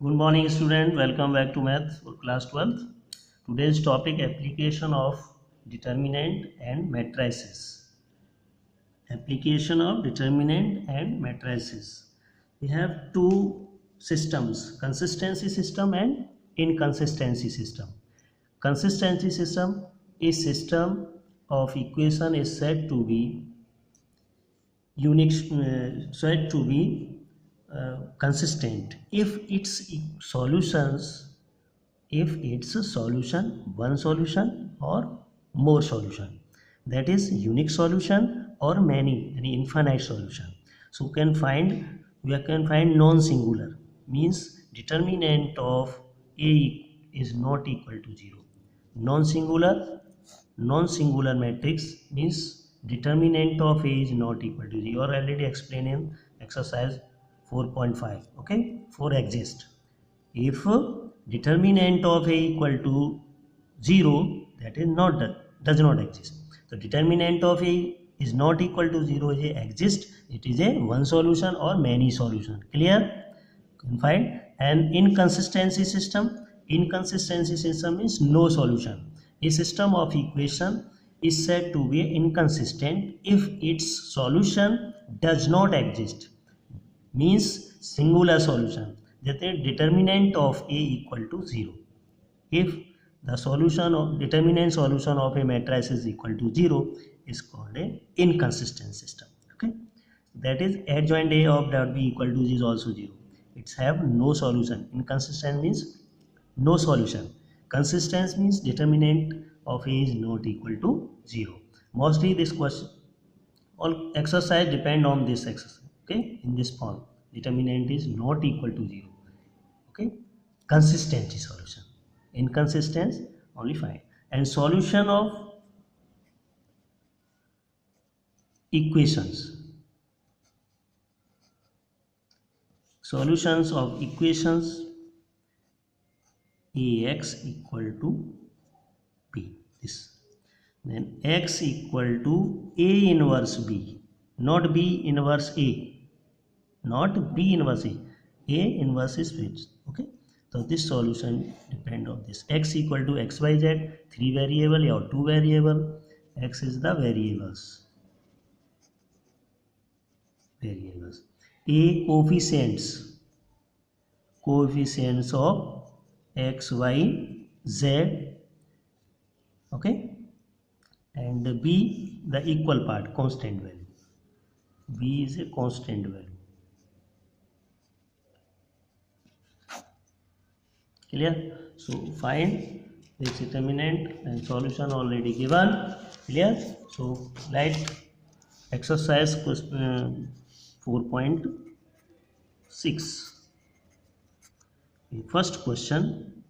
Good morning student, welcome back to math for class 12th. Today's topic application of determinant and matrices. Application of determinant and matrices. We have two systems, consistency system and inconsistency system. Consistency system is system of equation is said to be unique, said to be consistent if its solutions, if its a solution, one solution or more solution, that is unique solution or many, any infinite solution. So we can find non-singular, means determinant of a is not equal to 0. Non-singular matrix means determinant of a is not equal to 0. You are already explained in exercise 4.5. okay, for exist, if determinant of a equal to 0, that is not, does not exist. So determinant of a is not equal to 0 is a exist, it is a one solution or many solution. Clear? Confined. And inconsistency system means no solution. A system of equation is said to be inconsistent if its solution does not exist, means singular solution, that is determinant of a equal to 0. If the solution of determinant solution of a matrix is equal to 0 is called a inconsistent system. Okay, that is adjoint a of that b equal to is also 0, it's have no solution. Inconsistent means no solution. Consistent means determinant of a is not equal to 0. Mostly this question, all exercise depend on this exercise. Okay, in this form, determinant is not equal to 0. Okay, consistency solution, inconsistent only find. And equations solutions of equations ax equal to b, this, then x equal to a inverse b, not b inverse a, not b inverse a inverse is fixed. Okay, so this solution depend on this. X equal to xyz, 3 variable or 2 variable, x is the variables. A coefficients of x, y, z. Okay, and b the equal part, constant value. B is a constant value. Clear? So find this determinant and solution already given. Clear? So like exercise 4.6. First question,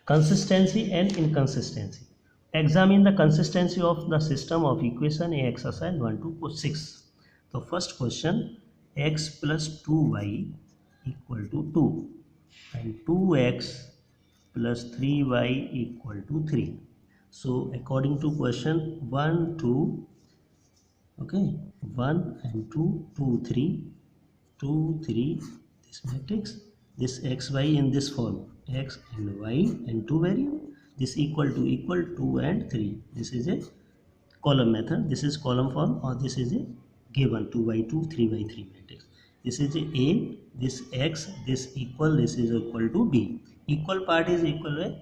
consistency and inconsistency. Examine the consistency of the system of equation a, exercise 1-6. So first question, x plus 2y equal to 2 and 2x plus 3y equal to 3. So according to question 1, 2, okay, 1 and 2, 2, 3, 2, 3, this matrix, this xy in this form, x and y and 2 variable, this equal 2 and 3. This is a column method, this is column form, or this is a given 2 by 2, 3 by 3 matrix. This is a, this x, this equal, this is equal to b. Equal part is equal to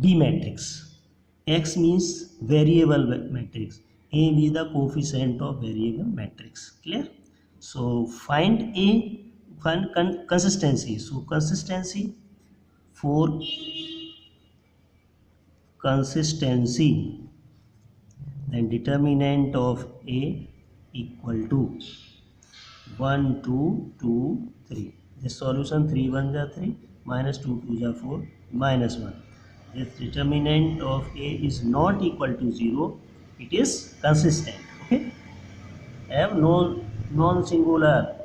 b matrix. X means variable matrix, a be the coefficient of variable matrix. Clear? So find consistency. So consistency, for consistency, then determinant of a equal to 1, 2, 2, 3. This solution 3 1 are 3, minus 2 2 are 4, minus 1. This determinant of a is not equal to 0. It is consistent. Okay, have no non-singular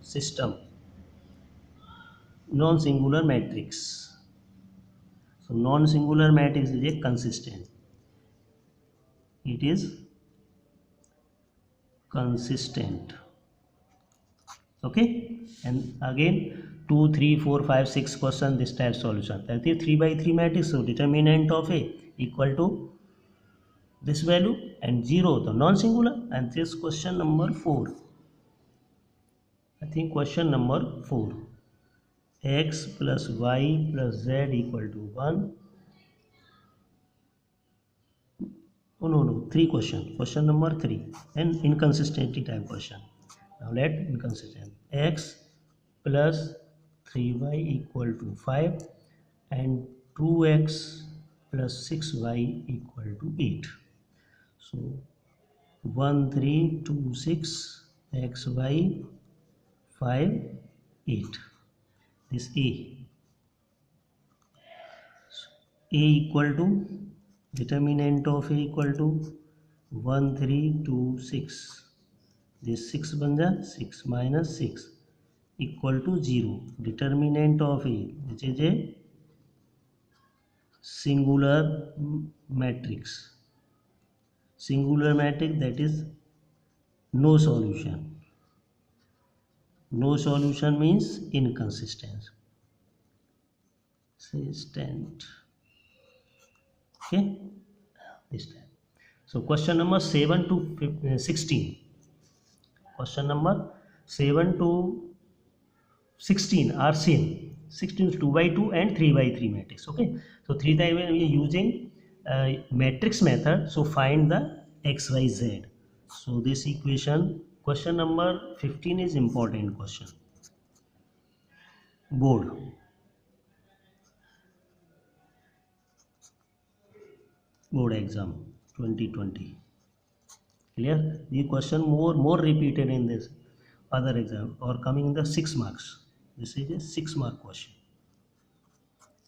system, non-singular matrix. So non-singular matrix is a consistent. It is consistent. Okay, and again 2, 3, 4, 5, 6 question this type solution. That is 3 by 3 matrix. So determinant of A equal to this value and 0 the non-singular. And this question number 4. I think question number 4. X plus y plus z equal to 1. Oh no, 3 question. Question number 3. An inconsistency type question. Now let inconsistent. X plus 3y equal to 5 and 2x plus 6y equal to 8. So 1, 3, 2, 6, x, y, 5, 8. This A equal to determinant of A equal to 1, 3, 2, 6. This 6 बन जा 6 minus 6 equal to 0. Determinant of A, which is a singular matrix. Singular matrix, that is no solution. No solution means inconsistent. Consistent. Okay, this time. So question number 7 to 16. Question number 7 to 16 are same. 16 is 2 by 2 and 3 by 3 matrix. Okay, so 3 time we are using matrix method. So find the x, y, z. So this equation, question number 15 is important question. Board exam 2020. Clear? The question more repeated in this other exam or coming in the 6 marks. This is a 6 mark question.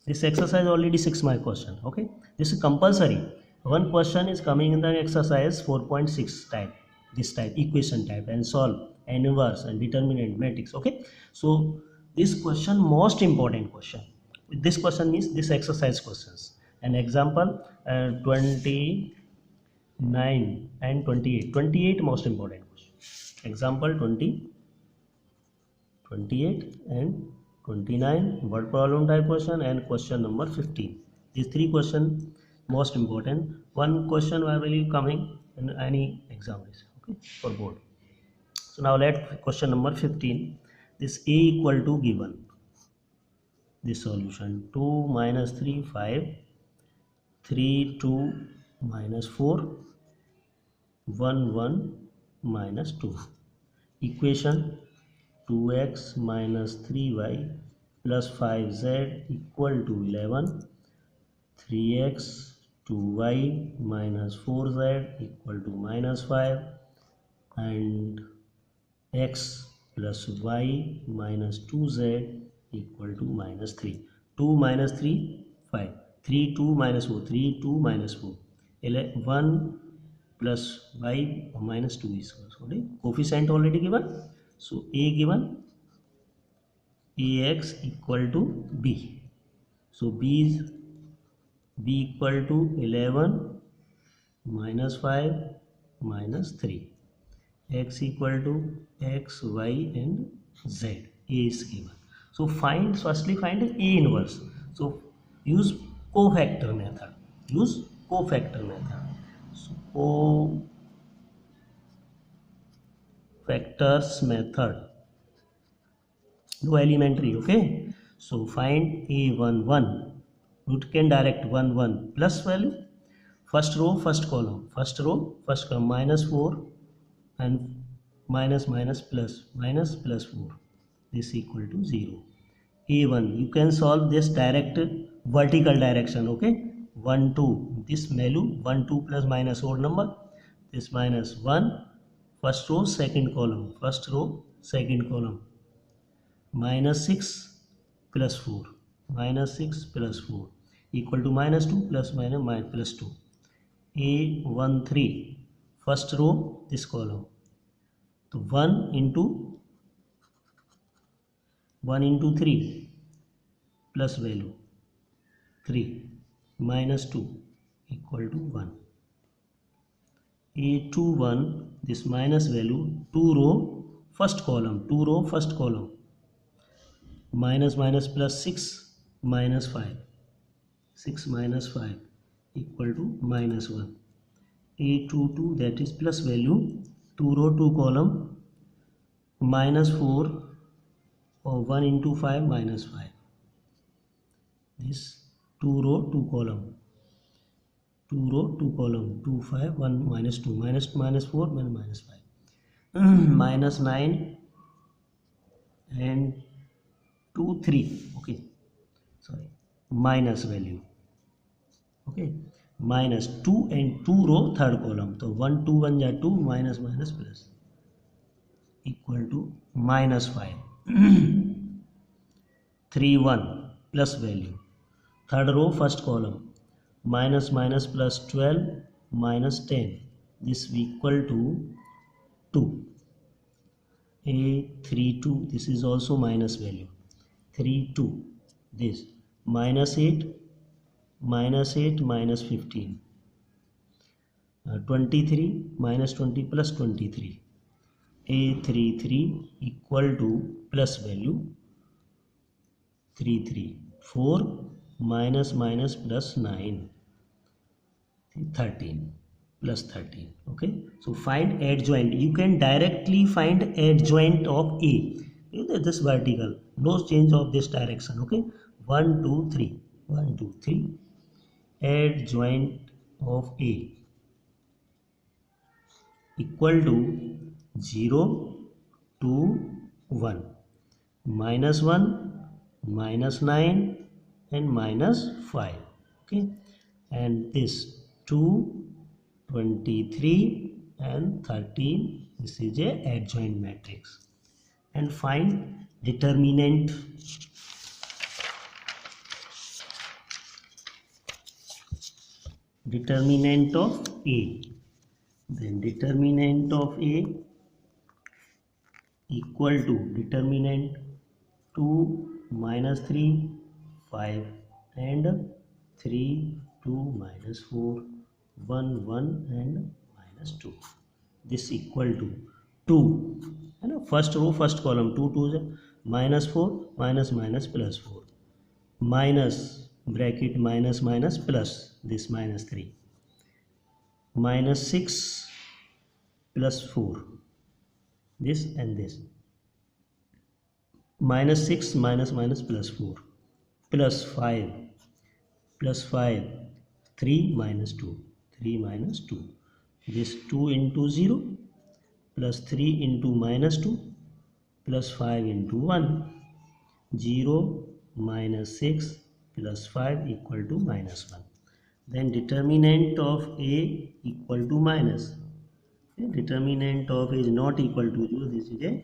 This exercise already 6 mark question. Okay, this is compulsory. One question is coming in the exercise 4.6 type, this type equation type, and solve and inverse and determinant matrix. Okay, so this question most important question. This question means this exercise questions. An example 29 and 28. 28 most important question. Example 20, 28 and 29 word problem type question and question number 15. These 3 questions most important. One question will be coming in any examination, okay, for board. So now let question number 15. This A equal to given. This solution 2 minus 3 5, 3 2 minus 4, 1 1 minus 2. Equation 2x minus 3y plus 5z equal to 11. 3x 2y minus 4z equal to minus 5 and x plus y minus 2z equal to minus 3. 2 minus 3 5. 3 2 minus 4 3 2 minus 4 1 plus y minus 2 is sorry coefficient already given. So A given, ax equal to b. So b is b equal to 11 minus 5 minus 3. X equal to x, y and z. A is given. So firstly find A inverse. So use cofactor method. Use cofactor method. So cofactors method. Do elementary, okay? So find A11. You can direct 1 1 plus value. First row, first column. First row, first column minus 4 and minus plus 4. This equal to 0. A1. You can solve this direct vertical direction, okay? 1 2. This value 1 2 plus minus odd number. This minus 1. First row, second column. First row, second column. Minus 6 plus 4. Minus 6 plus 4 equal to minus 2 plus minus plus 2. A13. First row, this column. So 1 into 3 plus value 3 minus 2 equal to 1. A21. This minus value 2 row, first column, 2 row first column, minus minus plus 6 minus 5, 6 minus 5 equal to minus 1. A22, that is plus value, 2 row 2 column, minus 4 or 1 into 5 minus 5. This 2 row 2 column, 2 row 2 column, 2 5 1 minus 2 minus 4 minus 5 minus 9 and 2 3, okay, sorry, minus value, okay, minus 2 and 2 row third column, so 1 2 1 ja 2 minus minus plus equal to minus 5 3 1 plus value, third row first column, minus minus plus 12 minus 10, this equal to 2. A32, this is also minus value, 3 2, this minus 8 minus 15, 23 minus 20 plus 23. A33 equal to plus value 3 3, 4 minus minus plus 9, 13 plus 13, okay. So find adjoint. You can directly find adjoint of A. This vertical, no change of this direction, okay. 1 2 3, 1 2 3, adjoint of A equal to 0 2 1, minus 1 minus 9 and minus 5, okay, and this 2 23 and 13, this is a adjoint matrix. And find determinant. Determinant of A. Then determinant of A equal to determinant 2 minus 3 5 and 3 2 minus 4 1 1 and minus 2, this equal to 2, and first row first column, 2 2 is minus 4 minus minus plus 4, minus bracket minus minus plus this minus 3, minus 6 plus 4, this and this, minus 6 minus minus plus 4 plus 5 3 minus 2, 3 minus 2, this 2 into 0 plus 3 into minus 2 plus 5 into 1, 0 minus 6 plus 5 equal to minus 1. Then determinant of A equal to minus. Okay, determinant of A is not equal to 0. This is a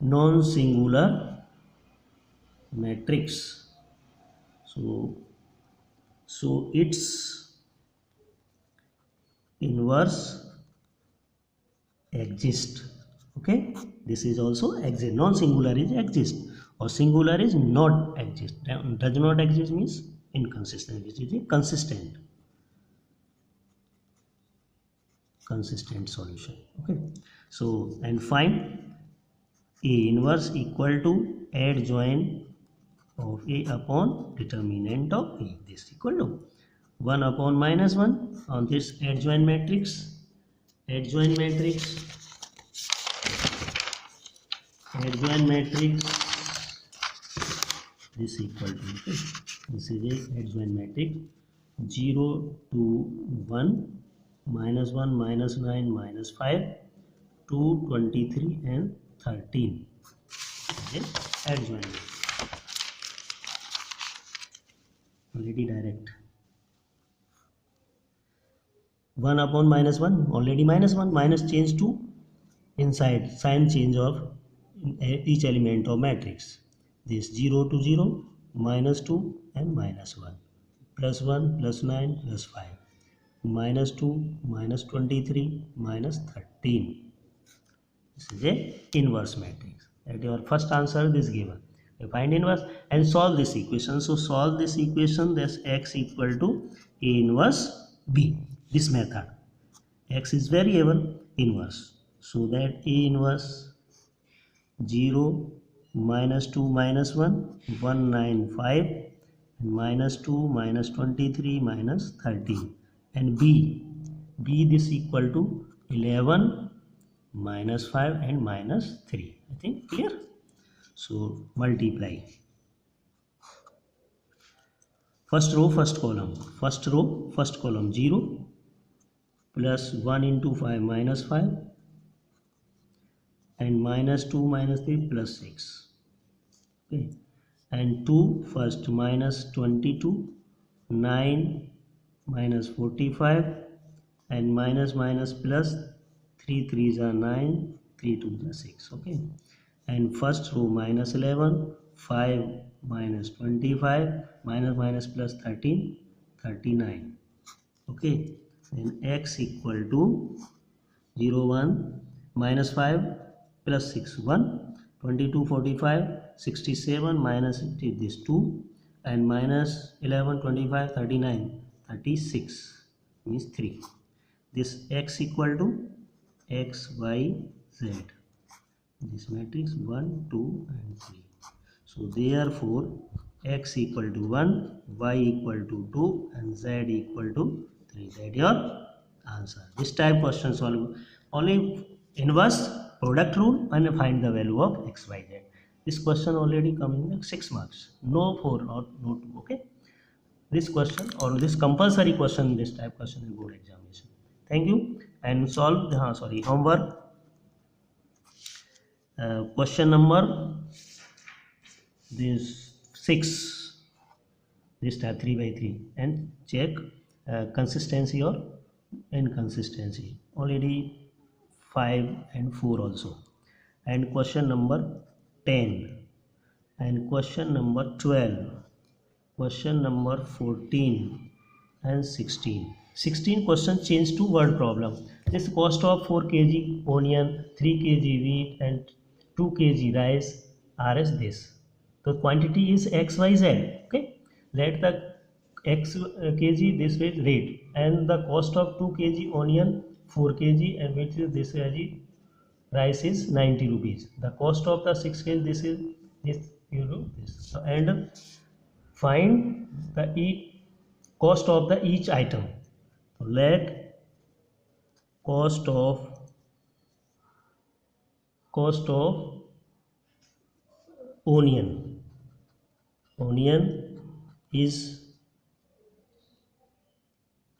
non-singular matrix. So its inverse exists. Okay, this is also exist. Non-singular is exist, or singular is not exist. Does not exist means inconsistent. This is a consistent solution. Okay, so and find A inverse equal to adjoint of A upon determinant of A. This equal to 1 upon minus 1 on this adjoint matrix. Adjoint matrix this equal to, okay, this is a adjoint matrix 0 to 1 minus 1 minus 9 minus 5 2 23 and 13 is adjoint. Already direct. 1 upon minus 1, already minus 1, minus change to inside, sign change of each element of matrix. This 0 to 0, minus 2 and minus 1, plus 1 plus 9 plus 5, minus 2 minus 23 minus 13. This is a inverse matrix. That your first answer is given. You find inverse and solve this equation. So solve this equation, that's x equal to A inverse B. This method, x is variable, inverse. So that A inverse 0 minus 2 minus 1 195 and minus 2 minus 23 minus 13, and B this equal to 11 minus 5 and minus 3. I think clear. So multiply first row first column 0 plus 1 into 5 minus 5 and minus 2 minus 3 plus 6. Okay, and 2 first minus 22 9 minus 45 and minus plus 3 3s are 9 3 2s are 6. Okay, and first row minus 11 5 minus 25 minus plus 13 39. Okay, then x equal to 0 1 minus 5 plus 6 1 22 45 67 minus this 2 and minus 11 25 39 36 means 3. This x equal to x y z, this matrix 1 2 and 3. So therefore x equal to 1, y equal to 2 and z equal to 3. That your answer. This type question solve only inverse product rule and find the value of x y z. This question already coming in 6 marks, no 4 or no 2. Okay, this question or this compulsory question, this type question in board examination. Thank you. And solve homework. Question number this 6, this type 3 by 3, and check consistency or inconsistency. Already 5 and 4 also. And question number 10 and question number 12, question number 14 and 16 question change to word problem. This cost of 4 kg onion, 3 kg wheat and 2 kg rice are as this. The quantity is x y z. Okay, let the x kg this is rate and the cost of 2 kg onion 4 kg and which is this kg rice is 90 rupees. The cost of the 6 kg this is this. And find the cost of the each item. So let cost of onion is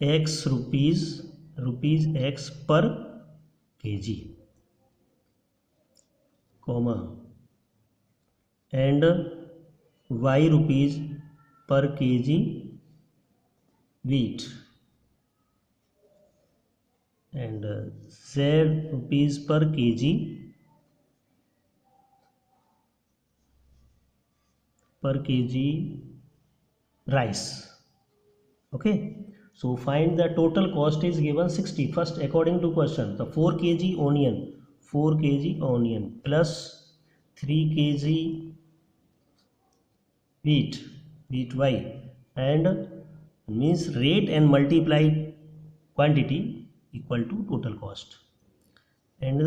x rupees x per kg, comma, and y rupees per kg wheat and z rupees per kg rice. Okay, so find the total cost is given 60. First, according to question, the 4 kg onion plus 3 kg wheat y and means rate and multiply quantity equal to total cost, and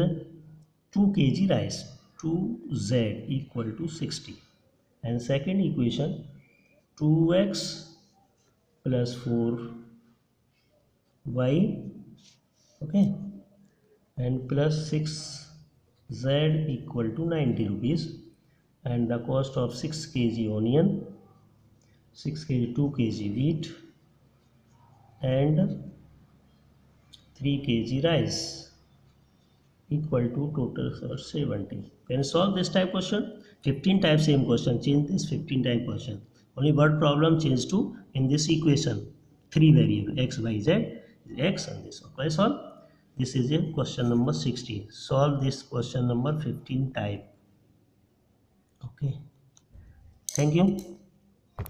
2 kg rice 2z equal to 60. And second equation 2x plus 4y, okay, and plus 6z equal to 90 rupees, and the cost of 6 kg onion, 6 kg 2 kg wheat and 3 kg rice equal to total 70. Can you solve this type question? 15 type same question, change this 15 type question. Only word problem change to in this equation 3 variable x y z is x and this. Okay, solve. This is a question number 16. Solve this question number 15 type. Okay, thank you.